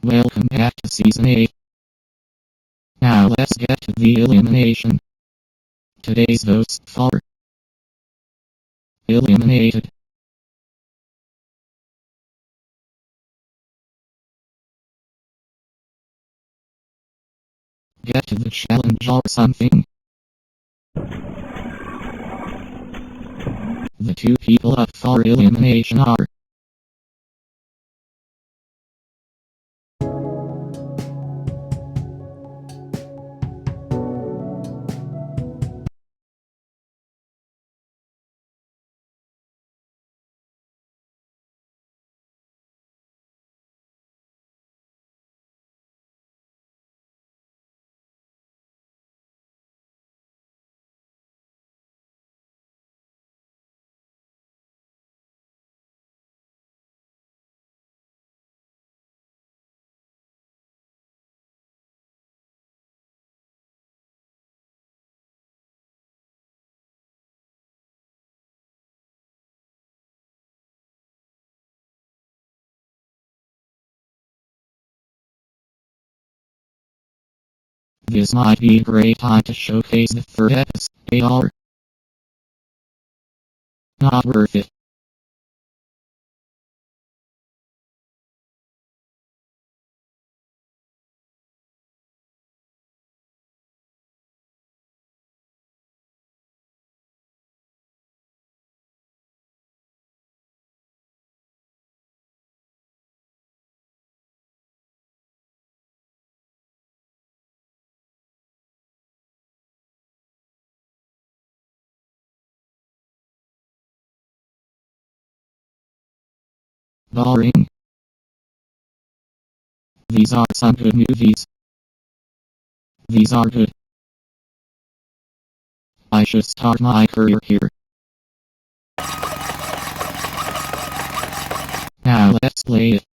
Welcome back to Season 8. Now let's get to the elimination. Today's votes for eliminated. Get to the challenge or something. The two people up for elimination are This might be a great time to showcase the third episode. They are not worth it. Boring. These are some good movies. These are good. I should start my career here. Now let's play it.